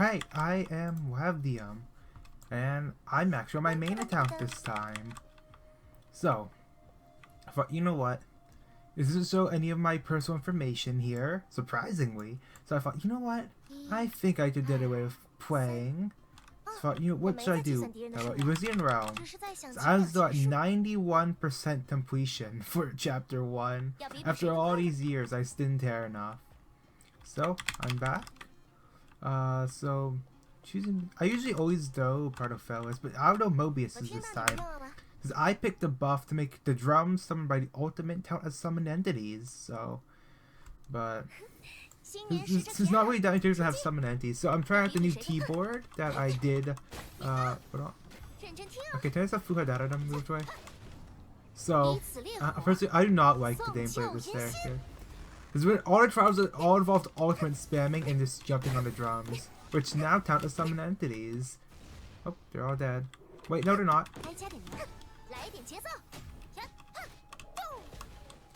Hey, I am Wavdium, and I'm actually on my main account this time. So, I thought, you know what? This doesn't show any of my personal information here, surprisingly. So I thought, you know what? I think I could get away with playing. So I thought, you know, what should I do? Elysian Realm. So I was at 91% completion for Chapter 1. After all these years, I still didn't care enough. So, I'm back. So, choosing... I usually always do part of Fellas, but I don't know Mobius is this time. Because I picked the buff to make the drums summoned by the ultimate count as summoned entities, so... But... It's not really that interesting to have summoned entities, so I'm trying out the new keyboard that I did, hold on. Okay, can I just have Fuhadara moved away? So, personally, I do not like the gameplay of this character. Because when all the trials all involved ultimate spamming and just jumping on the drums, which now count as summoned entities. Oh, they're all dead. Wait, no, they're not.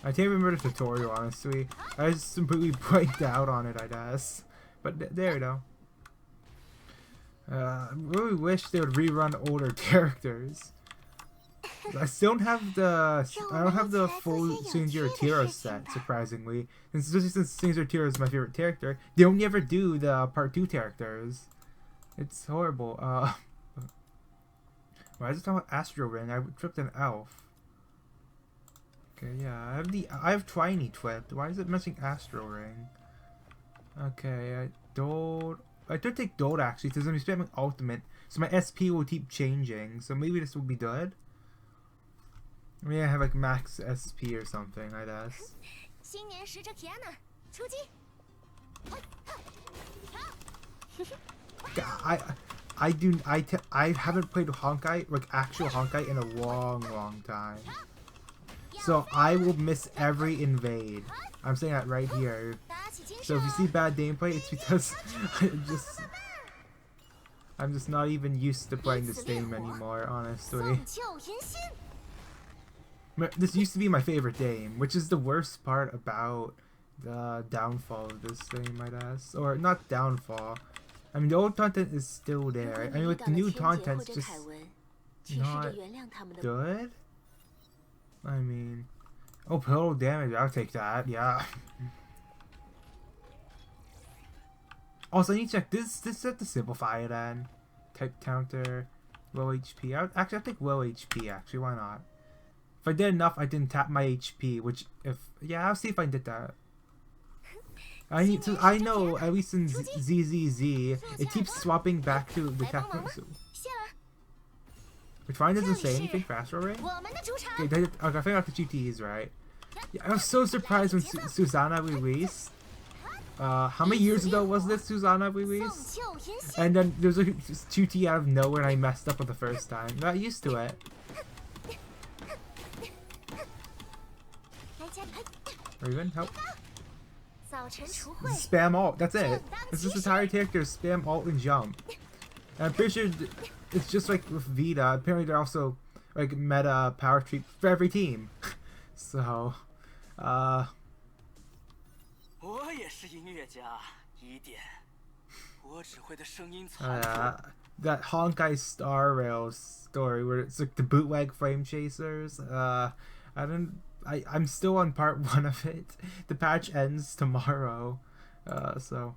I can't remember the tutorial, honestly. I just completely blanked out on it, I guess. But there you go. I really wish they would rerun older characters. I still don't have the full Sinjiro Tiro set, surprisingly. And especially since Sinjiro Tiro is my favorite character, they only ever do the part 2 characters. It's horrible. Why is it talking about Astro Ring? I tripped an elf. Okay, yeah, I have Tiny Twit. Why is it missing Astro Ring? Okay, I could take Dold actually, because I'm spamming ultimate, so my SP will keep changing, so maybe this will be good. Maybe I have like max SP or something, I guess. I haven't played Honkai, like actual Honkai, in a long time. So I will miss every invade. I'm saying that right here. So if you see bad gameplay, it's because I'm just not even used to playing this game anymore, honestly. This used to be my favorite game, which is the worst part about the downfall of this game, I guess. Or not downfall. I mean, the old content is still there. I mean, like, the new content's just not good. I mean, oh, total damage, I'll take that, yeah. Also, I need to check this set to simplify it then. Type counter, low HP. I'll take low HP, actually, why not? If I did enough, I didn't tap my HP, which yeah, I'll see if I did that. I know, at least in ZZZ, it keeps swapping back to the captain. Which fine doesn't say anything faster, right? Okay, I figured out the GTs, right? Yeah, I was so surprised when Susanna released. How many years ago was this Susanna released? And then there's a 2T out of nowhere and I messed up on the first time. Got used to it. Raven, help. Spam alt, that's it. It's just entire character, spam alt and jump. And I'm pretty sure it's just like with Vita. Apparently they're also like meta power tree for every team. So, that Honkai Star Rail story where it's like the bootleg flame chasers. I'm still on part 1 of it. The patch ends tomorrow, so.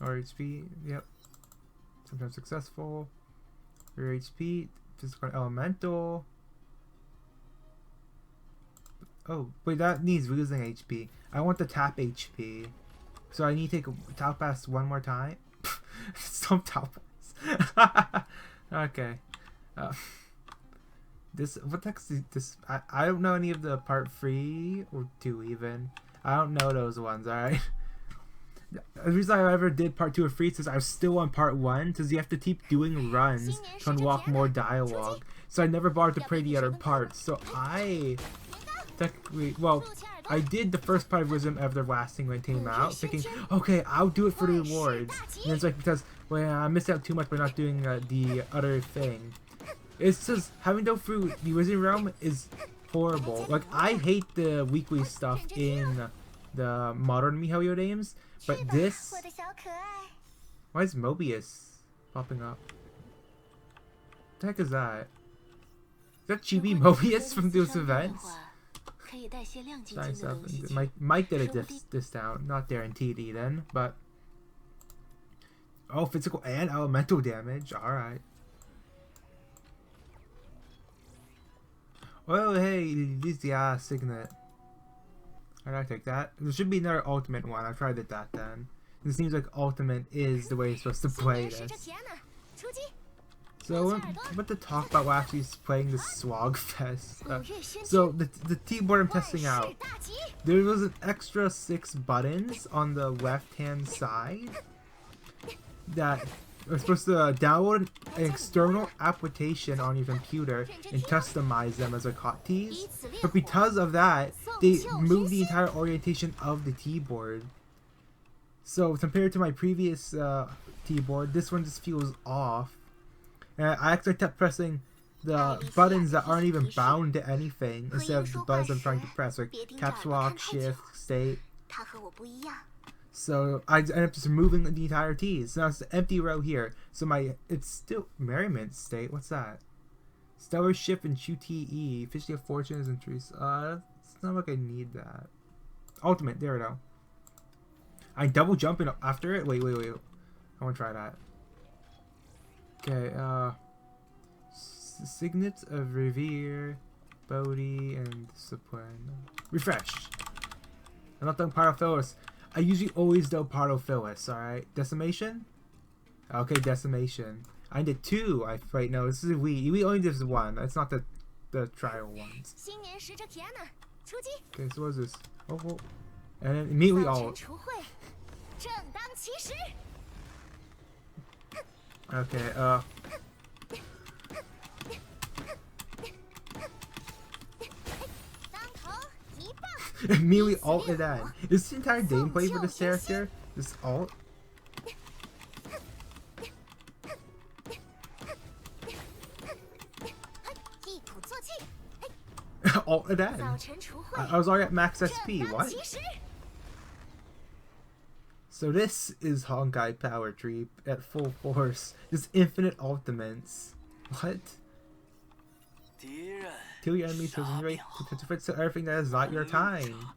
Or HP, yep. Sometimes successful. Your HP, physical elemental. Oh, wait, that needs losing HP. I want the tap HP. So I need to take a top pass one more time. Some top pass. Okay. What the heck is this? I don't know any of the part 3 or 2 even. I don't know those ones, alright? The reason I ever did part 2 or 3 is I was still on part 1 because you have to keep doing runs to unlock more dialogue. So I never bothered to play the other parts. So I technically, well, I did the first part of Wisdom Everlasting when it came out, thinking, okay, I'll do it for the rewards. And it's like, because, well, I missed out too much by not doing the other thing. It's just, having to go through the Wizard Realm is horrible. Like, I hate the weekly stuff in the modern MiHoYo names. But this... Why is Mobius popping up? What the heck is that? Is that Chibi Mobius from those events? Trying stuff. Might get a discount. Not guaranteed even, but... Oh, physical and elemental damage. Alright. Oh, hey, this Signet. I'll take that. There should be another ultimate one. I tried it that then. It seems like ultimate is the way you're supposed to play this. So, I'm about to talk about what actually is playing the Swag Fest. So, the keyboard I'm testing out. There was an extra 6 buttons on the left-hand side that are supposed to download an external application on your computer and customize them as like hotkeys. But because of that, they moved the entire orientation of the keyboard. So compared to my previous keyboard, this one just feels off. And I actually kept pressing the buttons that aren't even bound to anything instead of the buttons I'm trying to press, like caps lock, shift, state. So I ended up just removing the entire keys. So now it's the empty row here. So it's still Merriment State. What's that? Stellar Ship and QTE. Fishy of Fortunes and Trees. It's not like I need that. Ultimate. There we go. I double jumping after it. Wait. I want to try that. Okay. Signet of Revere, Bodhi, and Discipline. Refresh. I'm not done Pyrophilus. I usually always do Pyrophilus, alright? Decimation? Okay, Decimation. I did 2. Wait, no, this is a Wii. We only did 1. It's not the trial ones. Okay, so what is this? Oh. And then immediately all. Okay, immediately alt it in. Is the entire gameplay for this character? This alt? Alt it in. I was already at max SP. What? So this is Honkai Power Tree at full force. Just infinite ultimates. What? Kill your enemies to fix everything that is not your time.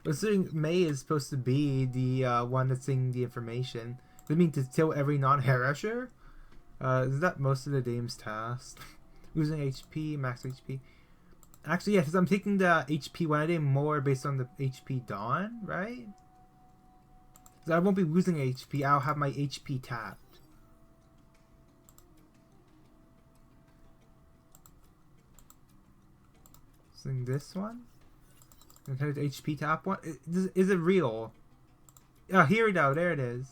Considering May is supposed to be the one that's seeing the information. Does it mean to kill every non-Harisher? Is that most of the game's task? Losing HP, max HP. Actually, yeah, because I'm taking the HP when I did more based on the HP Dawn, right? So I won't be losing HP, I'll have my HP tapped. This one? Okay, the HP tap one? Is it real? Oh, here we go. There it is.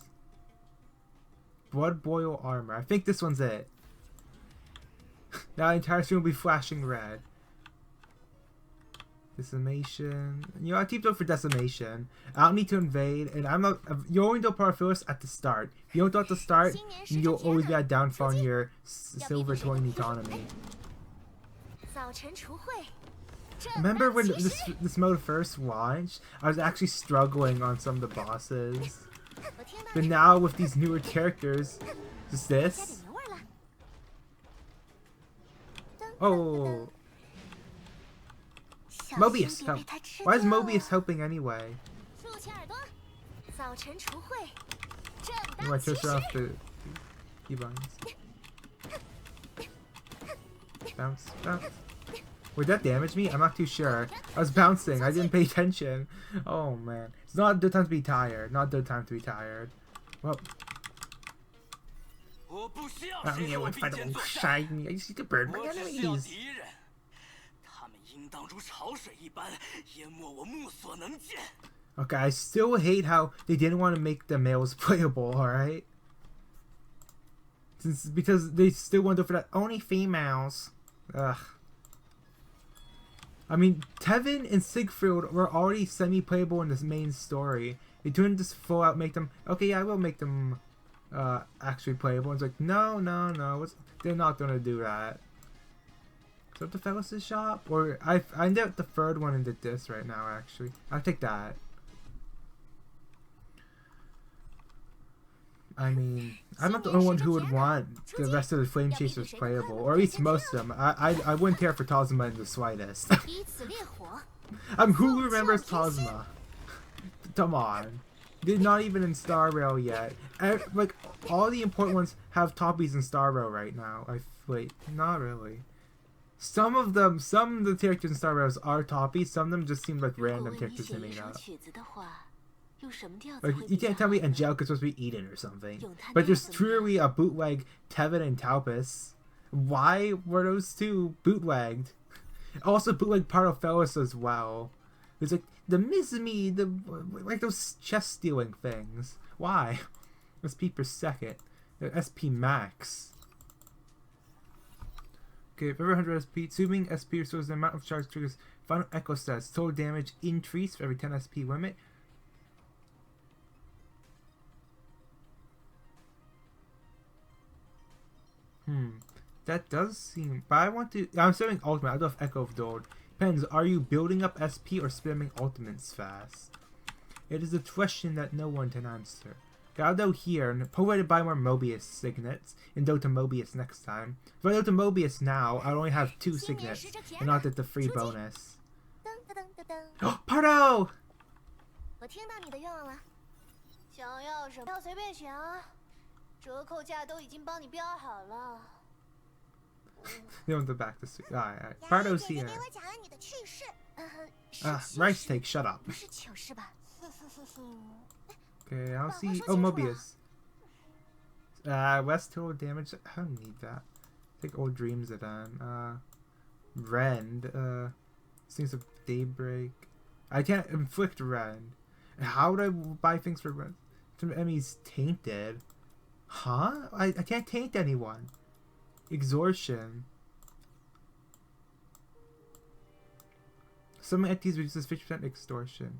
Blood Boil Armor. I think this one's it. Now the entire screen will be flashing red. Decimation. You know, I keep going for Decimation. I don't need to invade, and I'm not. You only do Pyrophilus at the start. If you don't do it at the start, you'll always get a downfall on your silver coin economy. Remember when this mode first launched? I was actually struggling on some of the bosses. But now with these newer characters, just this. Oh. Mobius help. Why is Mobius helping anyway? I twist off the keybinds. Bounce. Would that damage me? I'm not too sure. I was bouncing. I didn't pay attention. Oh man. It's not a good time to be tired. Not a good time to be tired. Well. I would fight alongside me. I just need to burn my enemies. Okay, I still hate how they didn't want to make the males playable, alright? Because they still want to do for that. Only females. Ugh. I mean, Tevin and Siegfried were already semi-playable in this main story. They couldn't just full out make them, okay, yeah, I will make them actually playable. It's like, no. They're not going to do that. Is that the Fellas' shop? Or I ended up the third one and did this right now, actually. I'll take that. I mean, I'm not the only one who would want the rest of the Flame Chasers playable, or at least most of them. I wouldn't care for Tozma in the slightest. Who remembers Tozma? Come on. They're not even in Star Rail yet. Like, all the important ones have Toppies in Star Rail right now. Wait, not really. Some of the characters in Star Rails are Toppies, some of them just seem like random characters they made up. Like, you can't tell me Angelica's supposed to be Eden or something. But there's truly a bootleg Tevin and Taupus. Why were those two bootlegged? Also bootleg Pardofelis as well. It's like, the Mizumi, like those chest stealing things. Why? SP per second. SP max. Okay, for every 100 SP, assuming SP restores the amount of charge triggers final echo stats. Total damage increase for every 10 SP limit. That does seem... But I want to... I'm saving ultimate. I don't have Echo of Gold. Depends. Are you building up SP or spamming ultimates fast? It is a question that no one can answer. Okay, I'll go here and probably buy more Mobius signets and go to Mobius next time. If I go to Mobius now, I'll only have 2 signets and not get the free bonus. Oh, Pardo! They want the back to see. Alright. Pardo's here. Rice Take, shut up. Okay, I'll see. Oh, Mobius. West total damage. I don't need that. Take Old Dreams again. Rend. Things of Daybreak. I can't inflict Rend. How would I buy things for Rend? Some enemies tainted. Huh? I can't taint anyone. Extortion. Some entities reduces 50% extortion.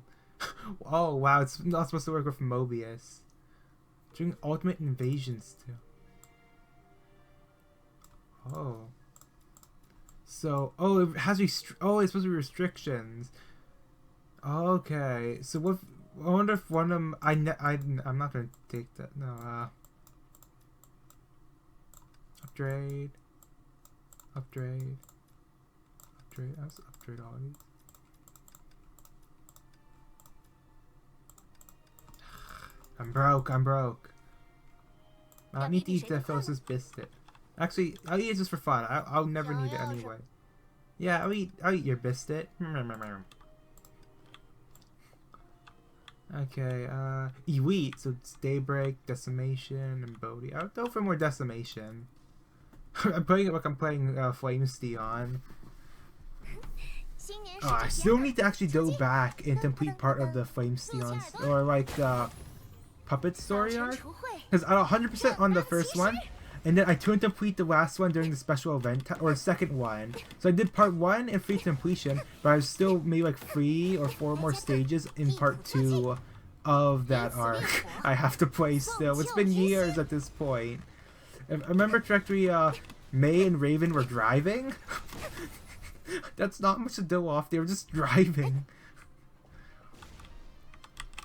Oh wow, it's not supposed to work with Mobius. Doing ultimate invasion still. Oh. So, it has it's supposed to be restrictions. Okay, so what? I wonder if one of them. I'm not gonna take that. No. Upgrade. Let's upgrade all these. I'm broke. I need to eat the Phyllis's biscuit. Actually, I'll eat it just for fun. I'll never need it anyway. Yeah, I'll eat your biscuit. Okay, Elite, so it's Daybreak, Decimation, and Bodhi. I'll go for more Decimation. I'm playing it like I'm playing Flamestee on. I still need to actually go back and complete part of the Flamestee on, or like the Puppet story arc. Because I'm 100% on the first one, and then I couldn't complete the last one during the special event, or the second one. So I did part 1 and free completion, but I was still maybe like 3 or 4 more stages in part 2 of that arc. I have to play still. It's been years at this point. If I remember correctly, May and Raven were driving. That's not much to do off. They were just driving.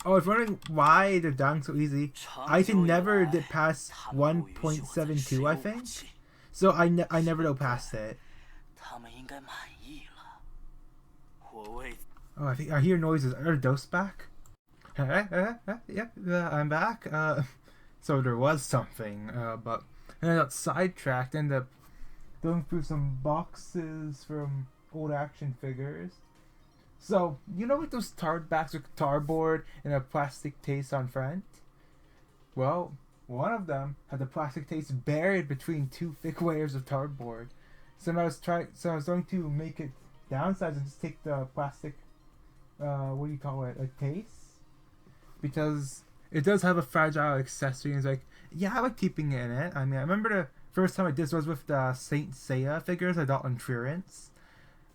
Oh, if you're wondering why they're dying so easy, I can never get past 1.72, I think. So I never go past it. Oh, I hear noises. Are Dose back? Yep, I'm back. So there was something, but I got sidetracked. Ended up going through some boxes from old action figures. So, you know like those tarred backs with cardboard and a plastic case on front? Well, one of them had the plastic case buried between 2 thick layers of cardboard. So I was going to make it downsize and just take the plastic, what do you call it, a case? Because it does have a fragile accessory, and it's like, yeah, I like keeping it in it. I mean, I remember the first time I did this was with the Saint Seiya figures I got on clearance.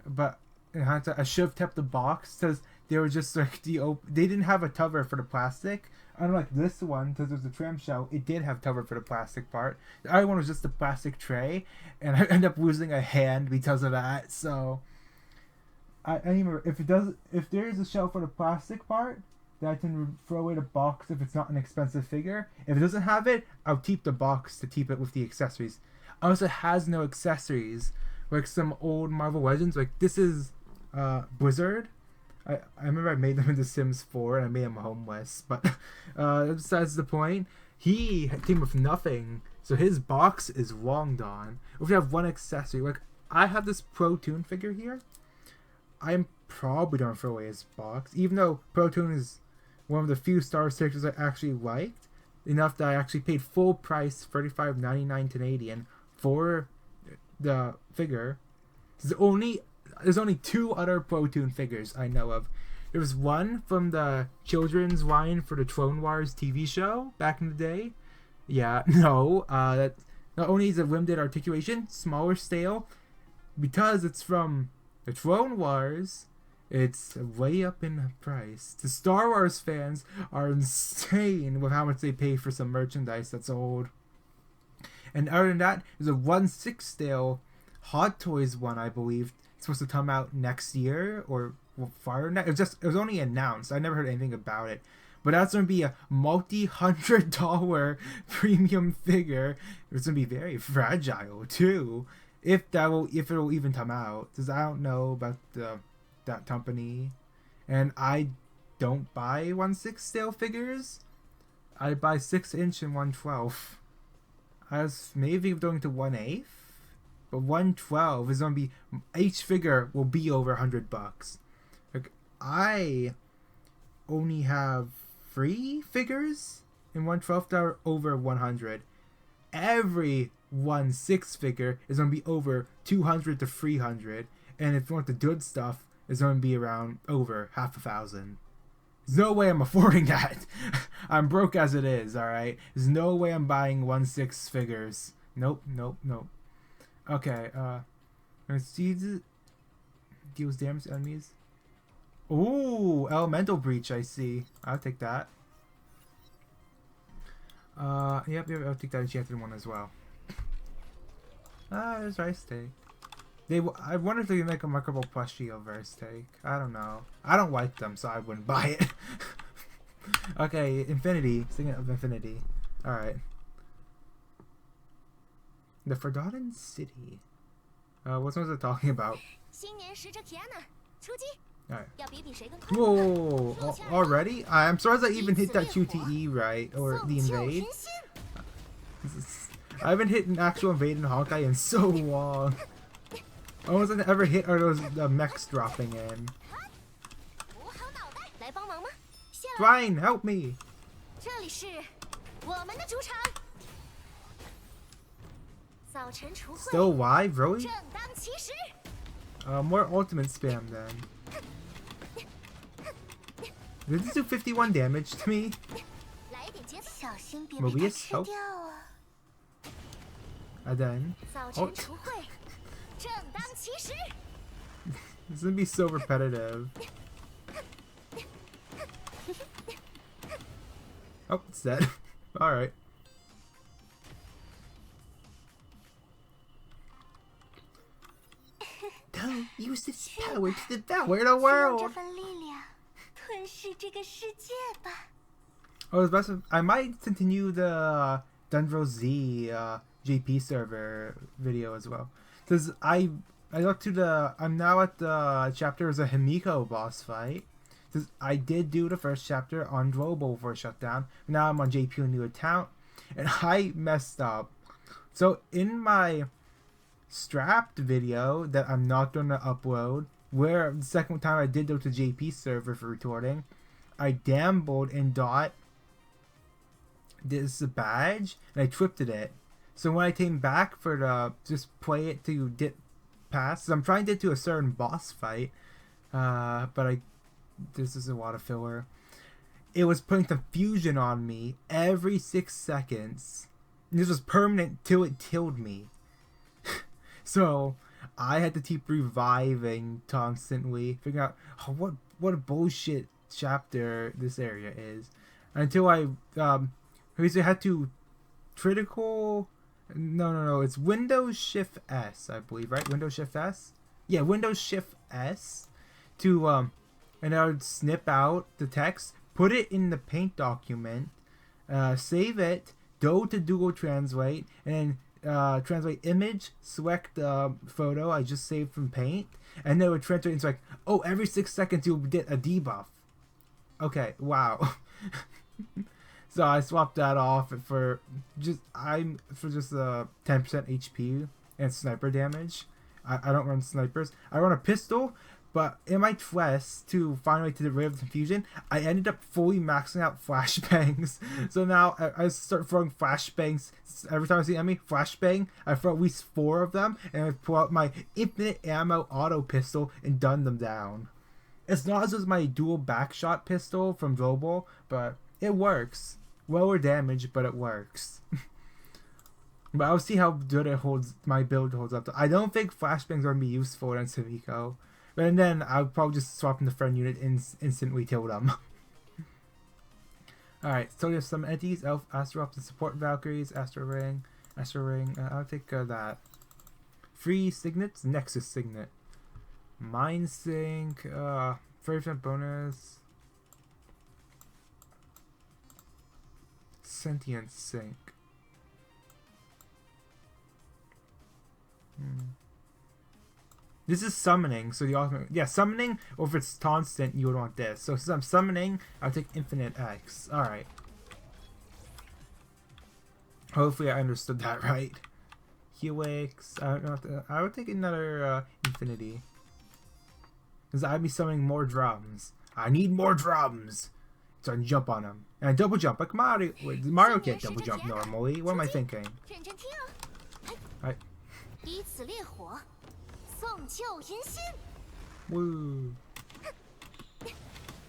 But I should have kept the box because they were just like they didn't have a cover for the plastic. Unlike this one, because there's a tram shell, it did have cover for the plastic part. The other one was just a plastic tray, and I ended up losing a hand because of that. So I remember if there is a shell for the plastic part, that I can throw away the box if it's not an expensive figure. If it doesn't have it, I'll keep the box to keep it with the accessories. Also, it has no accessories, like some old Marvel Legends. Like this is Blizzard. I remember I made them in The Sims 4 and I made him homeless, but besides the point, he came with nothing, so his box is long gone. If we have one accessory, like I have this Pro Toon figure here, I'm probably gonna throw away his box, even though Pro Toon is one of the few Star Wars characters I actually liked, enough that I actually paid full price, $35.99 Canadian, for the figure. There's only 2 other Pro Toon figures I know of. There was one from the children's line for the Clone Wars TV show back in the day. Yeah, no, that not only is it limited articulation, smaller scale, because it's from the Clone Wars, it's way up in price. The Star Wars fans are insane with how much they pay for some merchandise that's old. And other than that, there's a 1/6 scale Hot Toys one, I believe. It's supposed to come out next year or farther than that. It was only announced. I never heard anything about it. But that's going to be a multi-$100 premium figure. It's going to be very fragile too. If it will even come out, because I don't know about that company, and I don't buy 1/6 scale figures. I buy 6-inch and 1/12. I was maybe going to 1/8, but 1/12 is gonna be, each figure will be over $100. Like I only have 3 figures in 1/12 that are over 100. Every 1/6 figure is gonna be over 200 to 300, and if you want the good stuff, it's gonna be around over $1,000. There's no way I'm affording that. I'm broke as it is, alright? There's no way I'm buying 1/6 figures. Nope. Okay, let's see. Deals damage to enemies. Ooh, Elemental Breach, I see. I'll take that. Yep, I'll take that enchanted one as well. There's Rice Steak. I wonder if they can make a markable plushie of Rice Steak. I don't know. I don't like them, so I wouldn't buy it. Okay, Infinity. Singing of Infinity. Alright. The Forgotten City. What was it talking about? Alright. Whoa! Already? I'm surprised I even hit that QTE right, or the invade. I haven't hit an actual invade in Honkai in so long. All I ever hit are those mechs dropping in. Fine, help me! Still alive, really? More ultimate spam then. Did this do 51 damage to me? Mobius, help. And then... Oh. This is gonna be so repetitive. Oh, it's dead. Alright. Don't use this power to devour the world! Oh, I might continue the Dundro Z JP server video as well. Because I got to I'm now at the chapter as a Himiko boss fight. Because I did do the first chapter on global for shutdown. Now I'm on JP new account. And I messed up. So in my strapped video that I'm not going to upload, where the second time I did go to JP server for recording, I gambled and got this badge and I twisted it. So when I came back for the just play it to get past, I'm trying to get to a certain boss fight, but this is a lot of filler. It was putting confusion on me every 6 seconds. And this was permanent till it killed me. So I had to keep reviving constantly, figuring out what a bullshit chapter this area is, until I basically had to critical. No, it's Windows Shift S, I believe, right? Windows Shift S? Yeah, Windows Shift S to and I would snip out the text, put it in the paint document, save it, go to Google Translate, and then translate image, select the photo I just saved from paint, and then it would translate into like, oh, every 6 seconds you'll get a debuff. Okay, wow. So I swapped that off for just 10% HP and sniper damage. I don't run snipers. I run a pistol, but in my quest to find a way to get rid of confusion, I ended up fully maxing out flashbangs. So now I start throwing flashbangs every time I see an enemy. Flashbang. I throw at least 4 of them, and I pull out my infinite ammo auto pistol and gun them down. It's not as good as my dual backshot pistol from Global, but it works. Lower damage, but it works. But I'll see how good my build holds up. I don't think flashbangs are going to be useful in Civico. But then I'll probably just swap in the friend unit and instantly kill them. Alright, so there's some entities, Elf, Asterops, and support Valkyries, Astro Ring. I'll take that. Free Signets, Nexus Signet. Mind Sync, 30% bonus. Sentient Sync. This is summoning, so the ultimate... Yeah, summoning, or if it's constant, you would want this. So since I'm summoning, I'll take Infinite X. Alright. Hopefully I understood that right. Helix. I would take another Infinity. Because I'd be summoning more drums. I need more drums! So I can jump on them. And I double jump like Mario. Wait, Mario can't double jump normally. What am I thinking? Alright. Woo.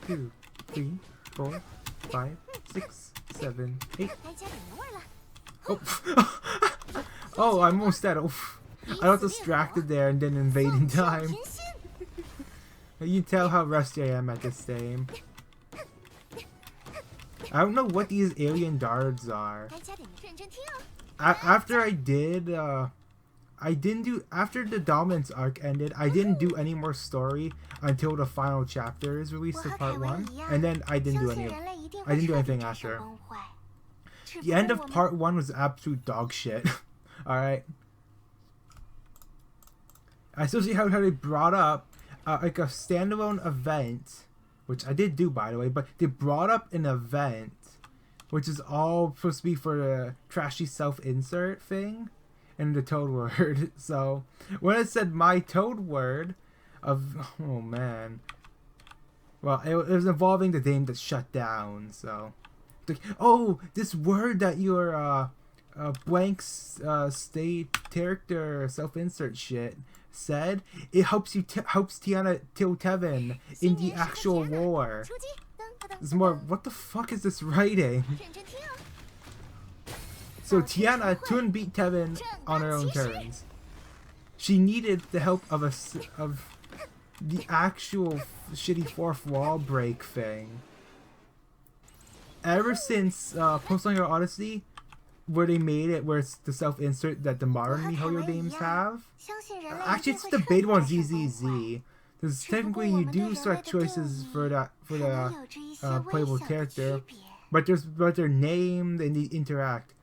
2, 3, 4, 5, 6, 7, 8. Oh, oh, I'm almost dead. Oh, I got distracted there and didn't invade in time. You can tell how rusty I am at this game. I don't know what these alien darts are. After after the Dominance arc ended, I didn't do any more story until the final chapter is released of part 1, and then I didn't do anything after. The end of part 1 was absolute dog shit. Alright. I still see how they brought up like a standalone event, which I did do by the way, but they brought up an event which is all supposed to be for the trashy self-insert thing and the Toad word. So when it said my Toad word of, oh man, well, it was involving the game that shut down. So oh, this word that your blank state character self-insert shit said, it helps Tiana kill Kevin in the actual war. It's more, what the fuck is this writing? So Tiana couldn't beat Kevin on her own terms. She needed the help of the actual shitty fourth wall break thing. Ever since Post-Hunger Odyssey, where they made it where it's the self-insert that the modern MiHoYo games have. Actually, it's debatable on ZZZ. Because technically you do select choices for the playable character, but they're named and they interact.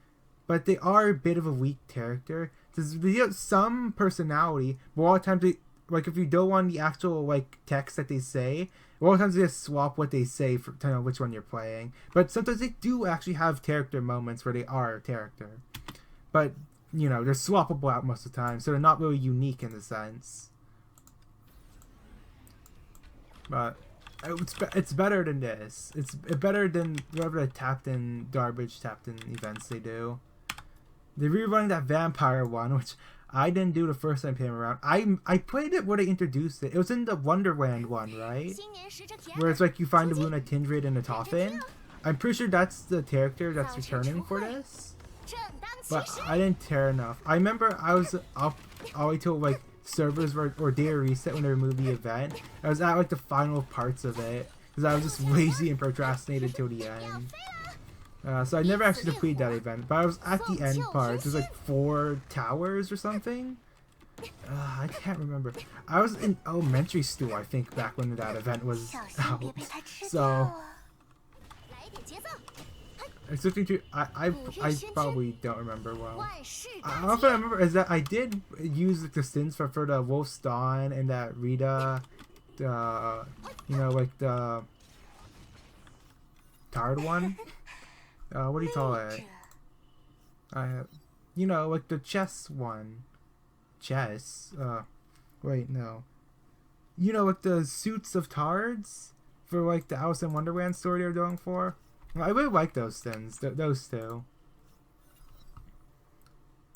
But they are a bit of a weak character. They have some personality, but a lot of times they, like if you don't want the actual like text that they say, a lot of times they just swap what they say to know which one you're playing. But sometimes they do actually have character moments where they are a character. But, you know, they're swappable out most of the time, so they're not really unique in the sense. But it's better than this. It's better than whatever the garbage tapped-in events they do. They're rerunning that vampire one, which I didn't do the first time came around. I played it where they introduced it. It was in the Wonderland one, right? Where it's like you find the Luna Kindred and the Toffin. I'm pretty sure that's the character that's returning for this. But I didn't care enough. I remember I was up all the way till like servers or data reset when they removed the event. I was at like the final parts of it because I was just lazy and procrastinated till the end. So I never actually completed that event, but I was at the end part. There's like 4 towers or something. I can't remember. I was in elementary school, I think, back when that event was out. So Switching to I probably don't remember well. All I remember is that I did use the skins for the Wolf's Dawn and that Rita, the you know, like the tired one. What do you call it? You know, like the chess one. Chess. Wait, no. You know, like the suits of Tards for like the Alice in Wonderland story they're going for. I really like those things. Those two.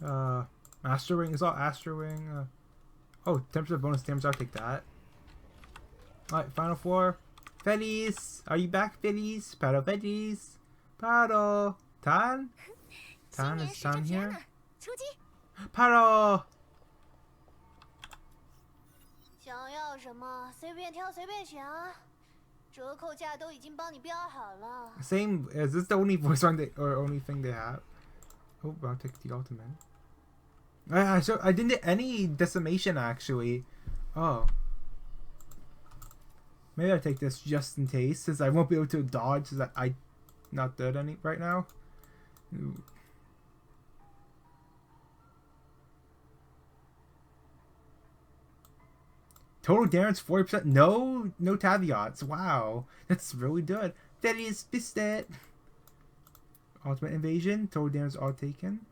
Astro Wing is all Astro Wing. Oh, 10% bonus damage. I'll take that. Alright, final floor. Feliz, are you back, Feliz? Paro, Feliz. Paro. Tan? Tan, is Tan here? Paro! 想要什么随便挑随便选啊，折扣价都已经帮你标好了。 Same, is this the only voice line or only thing they have? Oh, I'll take the ultimate. I didn't get any decimation actually. Oh. Maybe I'll take this just in case, since I won't be able to dodge, since I'm not dead any right now. Ooh. Total damage 40%. No caveats. Wow, that's really good. That is Bistet. Ultimate invasion. Total damage all taken.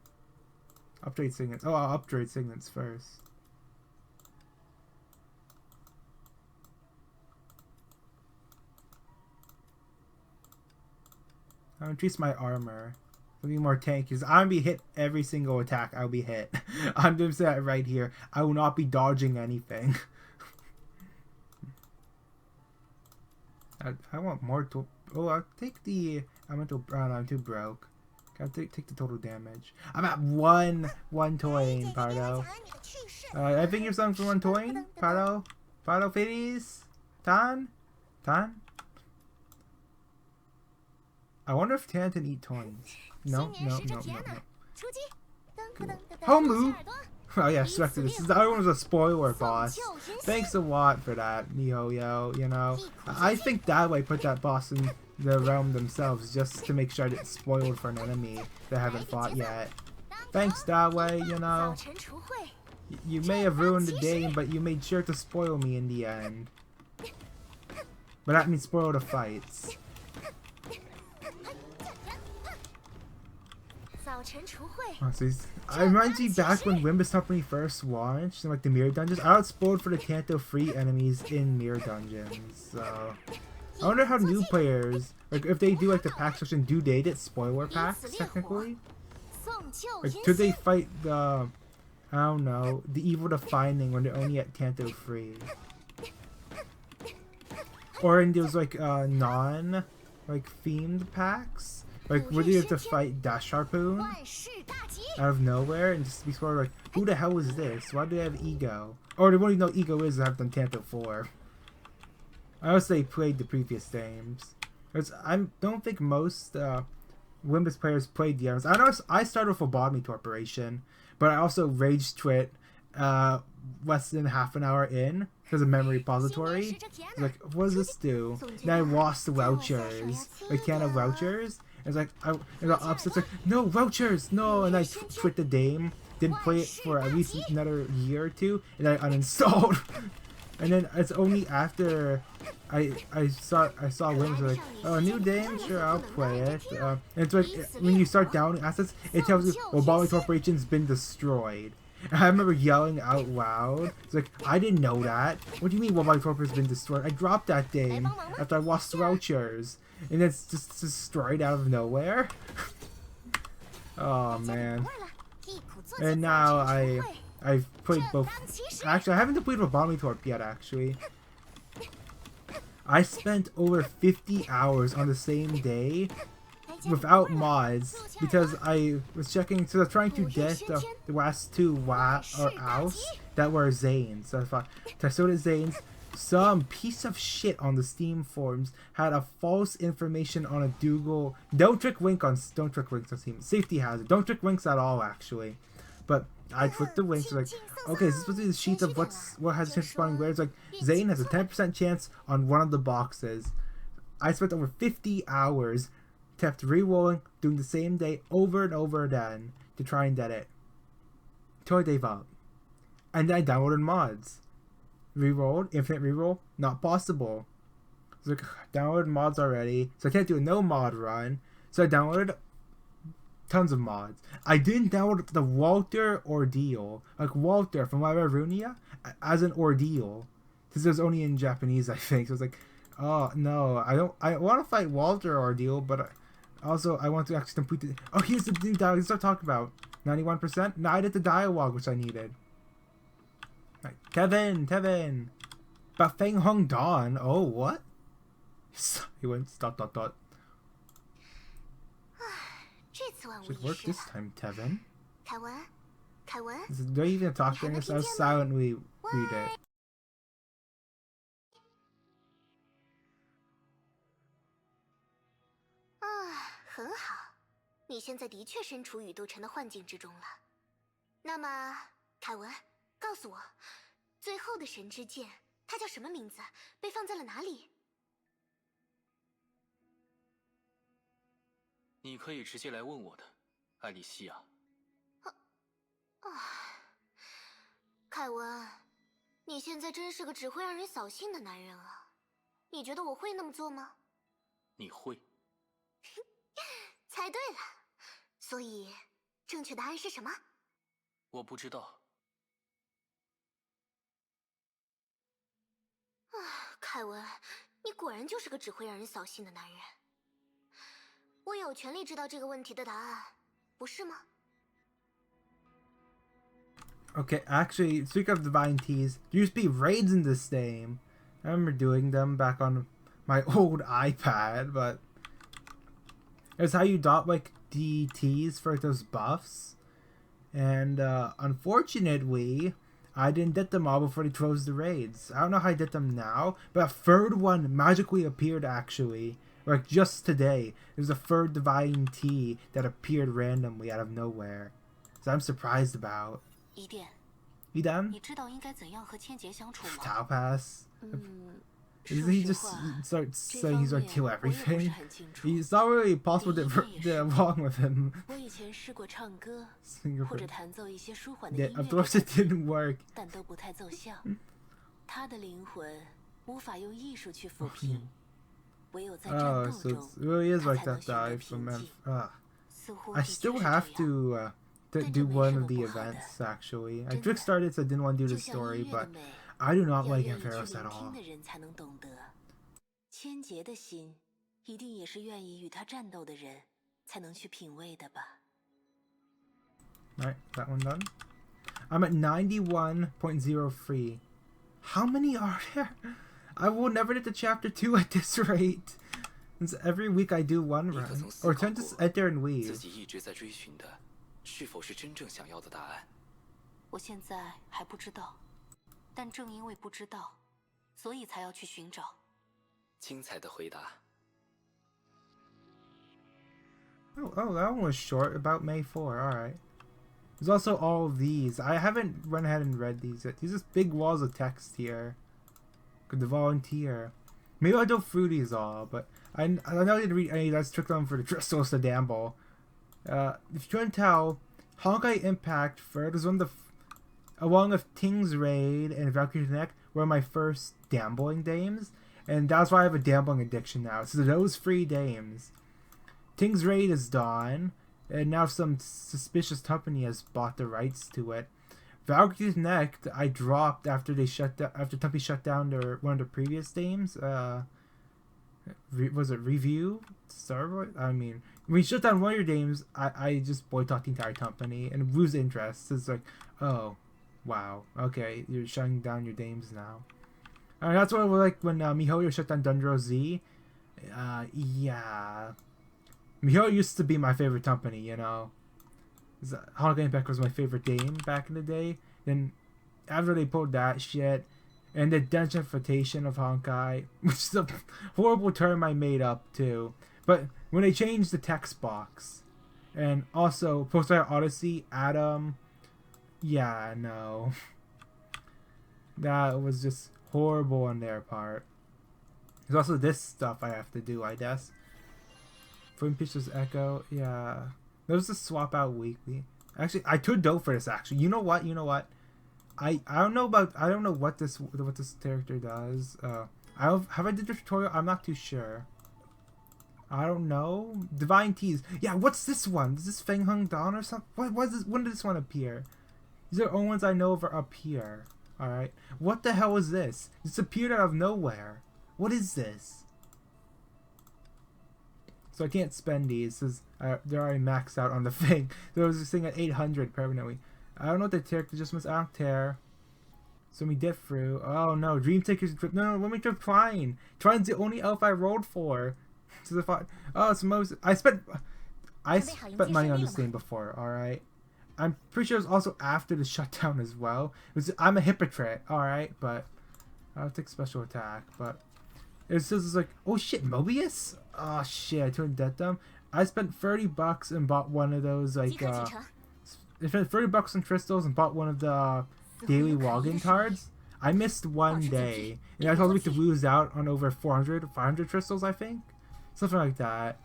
Upgrade signets. Oh, I'll upgrade signets first. I'll increase my armor. I'll be more tanky because I'm gonna be hit every single attack. I'll be hit. I'm gonna say that right here. I will not be dodging anything. I want more to. Oh, I'll take the. I'm too broke. Gotta take the total damage. I'm at one toy, Pardo. I think you're something for one toy, Pardo. Pardo, Feliz, Tan. I wonder if Tan can eat toys. No. Homu. Oh yeah, Spectre. This other one was a spoiler boss. Thanks a lot for that, MiHoYo. You know, I think that way put that boss in the realm themselves just to make sure I didn't spoil it for an enemy that I haven't fought yet. Thanks that way, you know. You may have ruined the game, but you made sure to spoil me in the end. But that means spoil the fights. Oh, so I reminds me back when Wimbus Company first launched, in like the mirror dungeons. I got spoiled for the Kanto free enemies in mirror dungeons. So I wonder how new players, like if they do like the pack section, do they get spoiler packs technically? Like could they fight the, I don't know, the Evil Defining when they're only at Kanto free? Or in those like non like themed packs? Like, would you have to fight Dash Harpoon out of nowhere and just be sort of like, who the hell is this? Why do they have Ego? Or they won't even know Ego is and have done Kanto 4. I also played the previous games. I don't think most Wimbus players played the others. I know I started with Phlebotomy Corporation, but I also rage quit less than half an hour in because of memory repository. Like, what does this do? Then I lost the vouchers, like Kanto vouchers. It's like I got upset, like no vouchers, no, and I quit the game. Didn't play it for at least another year or two, and I uninstalled. And then it's only after I saw Wimbus like, oh, a new game, sure, I'll play it. And it's like when you start downloading assets, it tells you, well, Bali Corporation's been destroyed. And I remember yelling out loud. It's like, I didn't know that. What do you mean Bali Corporation's been destroyed? I dropped that game after I lost vouchers. And it's just destroyed out of nowhere. Oh man. And now I've played both. Actually, I haven't completed Phlebotomy Torp yet, actually. I spent over 50 hours on the same day without mods because I was checking, so I was trying to get the last two ows that were Zanes. So I thought, Tessoda Zanes. Some piece of shit on the Steam forums had a false information on a Google. Don't trick links on Steam. Safety hazard. Don't trick links at all, actually. But I clicked the links, like, okay, this is supposed to be the sheet of what has a chance of spawning where. It's like, Zane has a 10% chance on one of the boxes. I spent over 50 hours kept re-rolling, doing the same day over and over again to try and get it. Totally gave up. And then I downloaded mods. Rerolled, infinite reroll, not possible. So I downloaded mods already, so I can't do a no mod run. So I downloaded tons of mods. I didn't download the Walter Ordeal, like Walter from Runia, as an ordeal, because it was only in Japanese, I think. So I was like, oh no, I want to fight Walter Ordeal, but also I want to actually complete the. Oh, here's the new dialogue. Let's start talking about 91%. Now I did the dialogue which I needed. Right. Kevin, but Feng Hong Dawn. Oh, what? He went ... Should work this time, Kevin. Do I even talk to this? I'll silently read it. 很好，你现在的确身处宇斗城的幻境之中了。那么，凯文，告诉我，最后的神之剑，它叫什么名字？被放在了哪里？你可以直接来问我的，艾莉西亚。凯文，你现在真是个只会让人扫兴的男人啊！你觉得我会那么做吗？你会。猜对了，所以正确答案是什么？我不知道。凯文，你果然就是个只会让人扫兴的男人。我有权利知道这个问题的答案，不是吗？ Okay, actually, speaking of Divine Teas, there used to be raids in this game. I remember doing them back on my old iPad, but it's how you got like the teas for those buffs. And unfortunately, I didn't get them all before they closed the raids. I don't know how I did them now, but a third one magically appeared actually. Like just today, there's a third Divine Tea that appeared randomly out of nowhere. So I'm surprised about. 一电，You done? 你知道应该怎样和千劫相处吗？ Tao pass. 说 He 实 just 话， starts 这 saying 方 he's gonna 面 kill 我也不是 everything. 很清楚。 It's not really possible to 第一点也 get 是 along with him. 我以前试过唱歌， Sing 或者 for- 弹奏一些舒缓的 Yeah, 音 of 乐 course 给 it 他听， didn't work. 但都不太奏效。他的灵魂无法用艺术去抚平，唯有在战 Oh, 斗 so 中 it really is 他 like 才能 that 寻得 dive 平 from 静。 Ah. 似乎 I 的确 still 是 have 这样。 to to 但 do 这没 one 什 of 么 the 不好的。 events actually. I 真的， trick started, so I didn't want to do 就 the 像 story, 音乐的 but 美， I do not 要 like 愿意去 Ampharos 聆 at 听 all. 的人才能懂得。千劫的心，一定也是愿意与他战斗的人才能去品味的吧。 Alright, that one done. I'm at 91.03. How many are there? I will never get to chapter 2 at this rate. Since every week I do one 你可 run. 曾思 Or 考 tend to 过 enter and 自 leave. 己一直在追寻的，是否是真正想要的答案？我现在还不知道，但正因为不知道，所以才要去寻找。精彩的回答。 Oh, that one was short, about May 4, alright. There's also all of these. I haven't went ahead and read these yet. These are just big walls of text here. The volunteer. Maybe I'll go through these all, but I know I didn't read any. That's tricked on for the crystals to gamble. If you couldn't tell, Honkai Impact Third was one of the, along with Ting's Raid and Valkyrie Connect, were my first gambling games, and that's why I have a gambling addiction now. So those 3 games. Ting's Raid is gone, and now some suspicious company has bought the rights to it. Valkyrie Connect I dropped after they shut down, after Tumpy shut down one of the previous games. Was it Review? Starboy? I mean, when you shut down one of your games, I just boycott the entire company and lose interest. It's like, oh, wow, okay, you're shutting down your games now. And that's what it was like when MiHoYo shut down Dundro Z. Yeah. MiHoYo used to be my favorite company, you know. Honkai Impact was my favorite game back in the day. Then after they pulled that shit and the densification of Honkai, which is a horrible term I made up too. But when they changed the text box and also Post-Fire Odyssey, Adam, yeah, no. That was just horrible on their part. There's also this stuff I have to do, I guess. Flame Pictures Echo. Yeah. Those to swap out weekly. Actually, I could go for this. Actually, you know what? I don't know what this character does. Have I did the tutorial? I'm not too sure. I don't know. Divine Tease. Yeah, what's this one? Is this Feng Hung Dawn or something? What was this? When did this one appear? These are all ones I know of are up here. Alright. What the hell is this? This appeared out of nowhere. What is this? So I can't spend these because they're already maxed out on the thing. There was this thing at 800 permanently. I don't know what the character just was. I don't care. So we did through. Oh no, Dream Taker's trip. No, let me try Trine. Trine's the only elf I rolled for. So if it's Moses. I spent money on this game before. All right. I'm pretty sure it was also after the shutdown as well. I'm a hypocrite. All right, but I'll take special attack. But it says like, oh shit, Mobius. Oh shit, I turned that down. I spent $30 and bought one of those like. I spent $30 on crystals and bought one of the daily login cards. I missed one day, and I told me to lose out on over 500 crystals, I think. Something like that.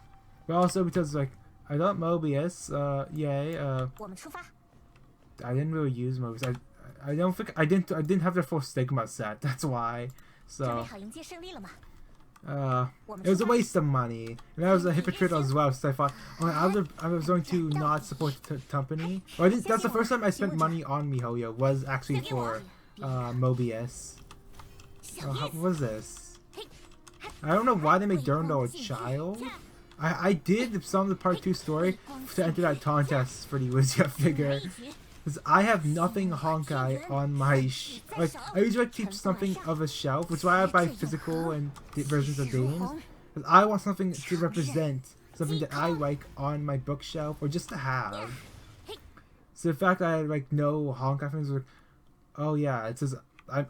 But also because, like, I got Mobius, yay, I didn't really use Mobius. I don't think, I didn't have the full Stigma set, that's why. So, it was a waste of money. And I was a hypocrite as well, so I thought, oh, I was going to not support the company. Well, that's the first time I spent money on MiHoYo, was actually for, Mobius. What was this? I don't know why they make Durandal a child. I did some of the part 2 story to enter that contest for the Elysian figure. Because I have nothing Honkai on my like, I usually keep something of a shelf, which is why I buy physical and versions of games. Because I want something to represent something that I like on my bookshelf, or just to have. So the fact that I had like no Honkai things, like, oh yeah, it says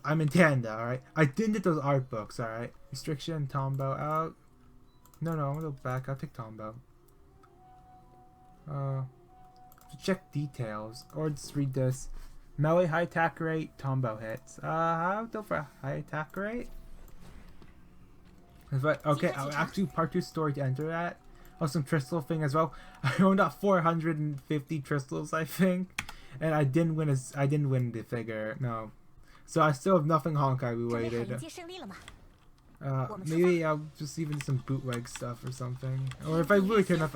I'm in Tanda, alright? I didn't get those art books, alright? Restriction, Tombow out. No, I'm gonna go back. I'll take Tombow. Check details. Or just read this. Melee high attack rate, Tombow hits. I'll go for a high attack rate. But, okay, I'll actually part 2 story to enter that. Oh, some crystal thing as well. I only got 450 crystals, I think. And I didn't win the figure, no. So I still have nothing Honkai related. Maybe I'll just even do some bootleg stuff or something. Or if I really care enough,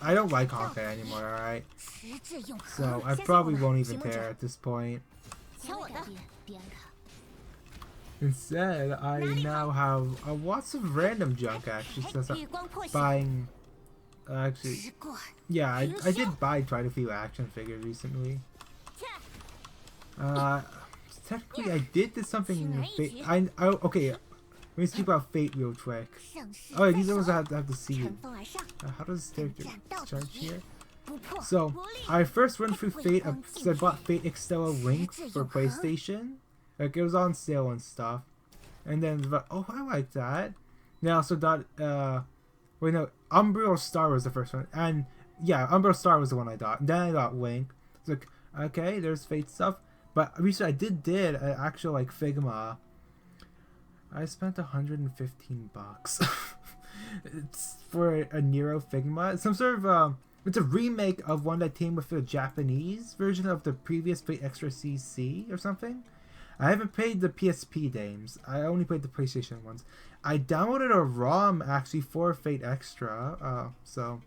I don't like Honkai anymore, alright? So I probably won't even care at this point. Instead, I now have lots of random junk actually, since I'm buying... actually, yeah, I did buy quite a few action figures recently. Technically, I did something in Fate. Okay, let me speak about Fate real quick. Oh, yeah, these are ones I have to see. How does this character charge here? So, I first went through Fate, so I bought Fate Extella Link for PlayStation. Like, it was on sale and stuff. And then, oh, I like that. Then I also got, wait, no, Umbral Star was the first one. And, yeah, Umbral Star was the one I got. Then I got Link. It's like, okay, there's Fate stuff. But recently I did an actual like Figma. I spent $115. It's for a Nero Figma. It's some sort of it's a remake of one that came with the Japanese version of the previous Fate Extra CC or something. I haven't played the PSP games. I only played the PlayStation ones. I downloaded a ROM actually for Fate Extra. So.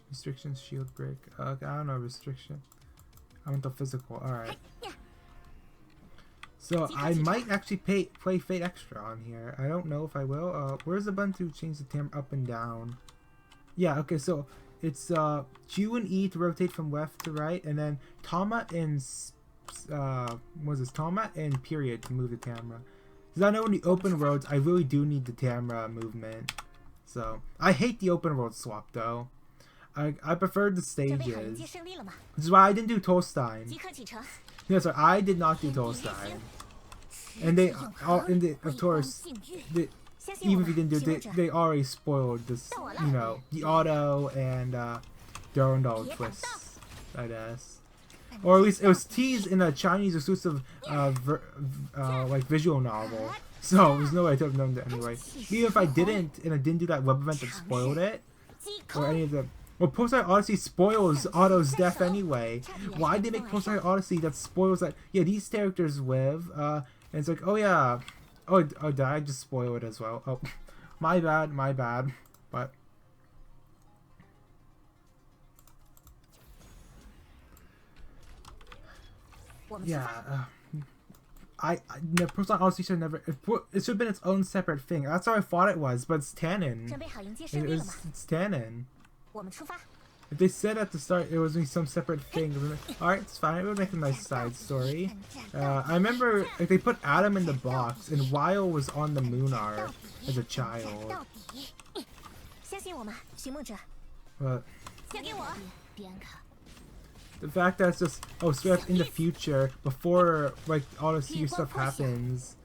Restrictions, shield break. I don't know, restriction. I went to physical, alright. So I might actually play Fate Extra on here. I don't know if I will. Where's the button to change the camera up and down? Yeah, okay, so it's Q and E to rotate from left to right, and then Tama and Tama and period to move the camera. Because I know in the open worlds I really do need the camera movement. So I hate the open world swap though. I prefer the stages. Which is why I didn't do Tolstein. Yeah, so I did not do Tolstein. And they, of course, even if you didn't do it, they already spoiled this, you know, the auto and Durandal twists, I guess. Or at least it was teased in a Chinese exclusive, like visual novel. So there's no way I could have known that anyway. Even if I didn't, and I didn't do that web event that spoiled it, or any of the... Well, Post-Star Odyssey spoils Otto's death anyway. Why did they make Post-Star Odyssey that spoils that? Yeah, these characters live, and it's like, oh yeah. Oh, did I just spoil it as well? Oh, my bad. But... yeah, the Post-Star Odyssey should never... It should have been its own separate thing. That's how I thought it was, but it's canon. It's canon. If they said at the start it was some separate thing, alright, it's fine. It would make a nice side story. I remember like, they put Adam in the box, and Weil was on the Moonar as a child. But the fact that it's just so that's in the future before like all this new stuff happens.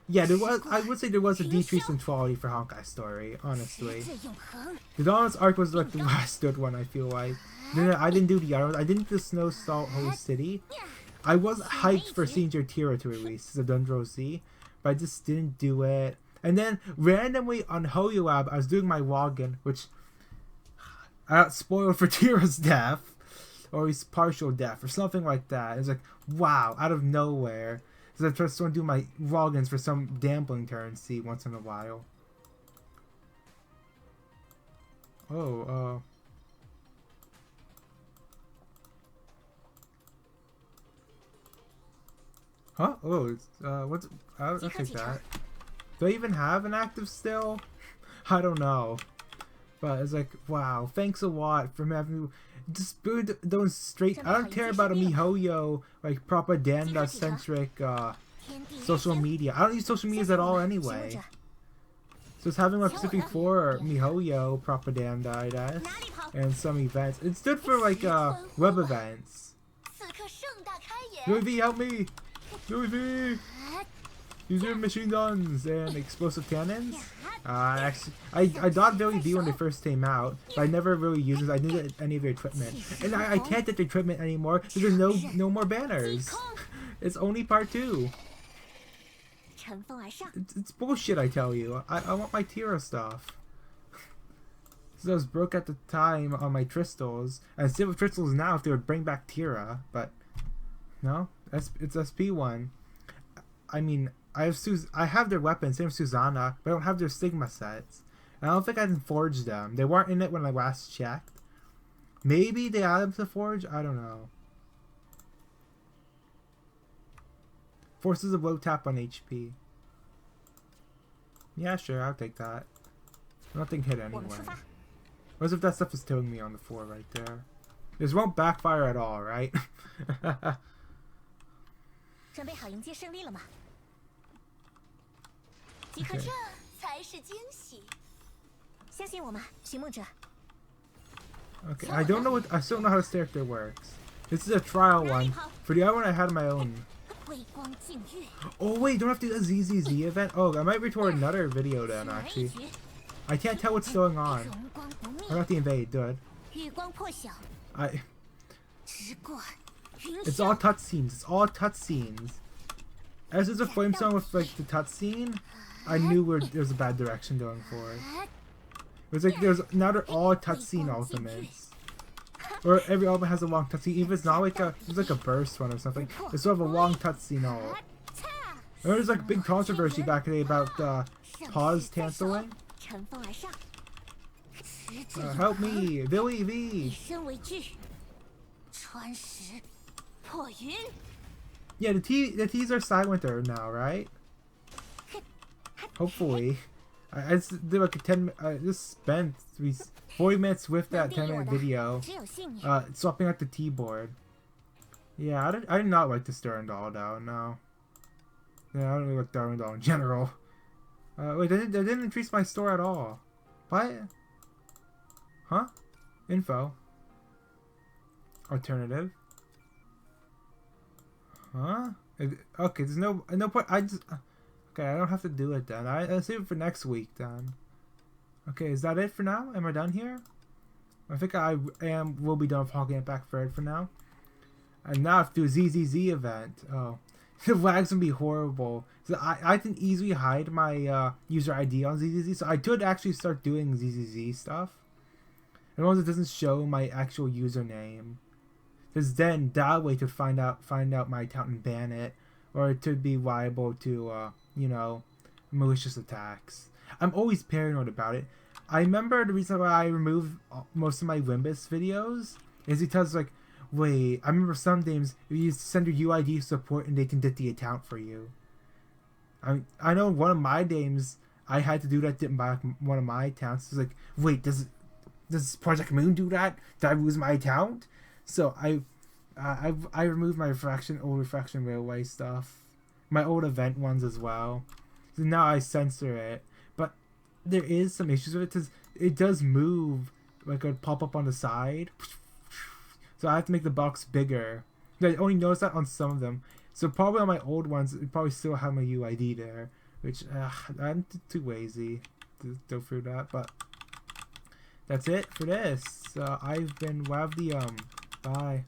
Yeah, I would say there was a decrease in quality for Honkai story, honestly. The Dawn's arc was like the last good one, I feel like. I didn't do the other ones. I didn't do Snow Salt Host City. I was hyped for Senior Tira to release the Dundro Z, but I just didn't do it. And then randomly on HoYoLab, I was doing my login, which I got spoiled for Tira's death, or his partial death, or something like that. It's like, wow, out of nowhere. So I just want to do my logins for some gambling currency once in a while. Oh, huh? Oh, what's... I'll take that. Do I even have an active still? I don't know. But it's like, wow, thanks a lot for having... Just those straight... I don't care about a MiHoYo, like, propaganda-centric, social media. I don't use social medias at all anyway. So it's having, like, specific for MiHoYo propaganda, I guess. And some events. It's good for, like, web events. Louis V, help me! Louis V! Use your machine guns and explosive cannons. Actually, I got Billy V when they first came out, but I never really used it. I didn't get any of their equipment, and I can't get the equipment anymore because there's no more banners. It's only part 2. It's bullshit, I tell you. I want my Tira stuff. So I was broke at the time on my crystals. I still have crystals now if they would bring back Tira, but no, it's SP1. I mean, I have their weapons, same as Susanna, but I don't have their Sigma sets. And I don't think I can forge them. They weren't in it when I last checked. Maybe they added them to forge? I don't know. Forces of low tap on HP. Yeah, sure, I'll take that. Nothing hit anyway. What if that stuff is killing me on the floor right there? This won't backfire at all, right? Okay. Okay, I still don't know how this character works. This is a trial one. For the other one I had my own. Oh wait, don't have to do a ZZZ event? Oh, I might record another video then actually. I can't tell what's going on. I got the invade, good. It's all cutscenes. As there's a flame song with like the cutscene, I knew there's a bad direction going forward. It was like now they're all cutscene ultimates. Or every ultimate has a long cutscene. Even if it's not like it's like a burst one or something. They still have a long cutscene ult. There was like big controversy back in the day about pause canceling. Help me, Billy V. Yeah, the T's are silenter now, right? Hopefully. I just did like I just spent 40 minutes with that 10-minute video swapping out the T board. Yeah, I did not like the Durandal though, no. Yeah, I don't really like Durandal in general. Wait, they didn't increase my store at all. What? Huh? Info. Alternative. Huh? Okay, there's no point. Okay, I don't have to do it then. I'll save it for next week then. Okay, is that it for now? Am I done here? I think will be done with Honkai Impact Third for now. And now I have to do a ZZZ event. Oh. The lags would be horrible. So I can easily hide my user ID on ZZZ, so I could actually start doing ZZZ stuff. As long as it doesn't show my actual username. Because then that way to find out my account and ban it, or it could be liable to malicious attacks. I'm always paranoid about it. I remember the reason why I removed most of my Limbus videos is because like, wait, I remember some games you send your UID support and they can get the account for you. I know one of my games I had to do that, didn't buy one of my accounts. It's like, wait, does Project Moon do that? Did I lose my account? So I removed my old Refraction Railway stuff, my old event ones as well. So now I censor it, but there is some issues with it because it does move, like it pop up on the side. So I have to make the box bigger. I only noticed that on some of them. So probably on my old ones, it probably still have my UID there, which I'm too lazy to go through that. But that's it for this. I've been Wavdium. Bye.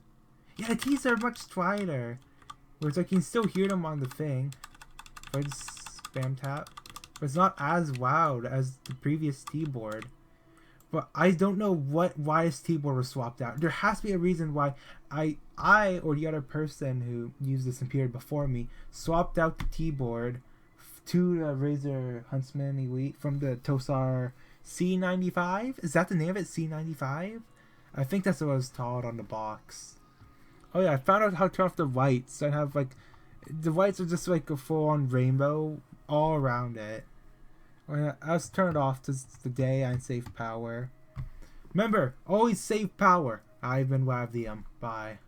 Yeah, the keys are much quieter. Whereas I can still hear them on the thing. If I just spam tap. But it's not as loud as the previous keyboard. But I don't know why this keyboard was swapped out. There has to be a reason why I or the other person who used this computer before me swapped out the keyboard to the Razer Huntsman Elite from the Tosar C95. Is that the name of it? C95? I think that's what I was taught on the box. Oh yeah, I found out how to turn off the lights. I have like, the lights are just like a full-on rainbow all around it. Let's turn it off to the day I save power. Remember, always save power. I've been Wavdium. Bye.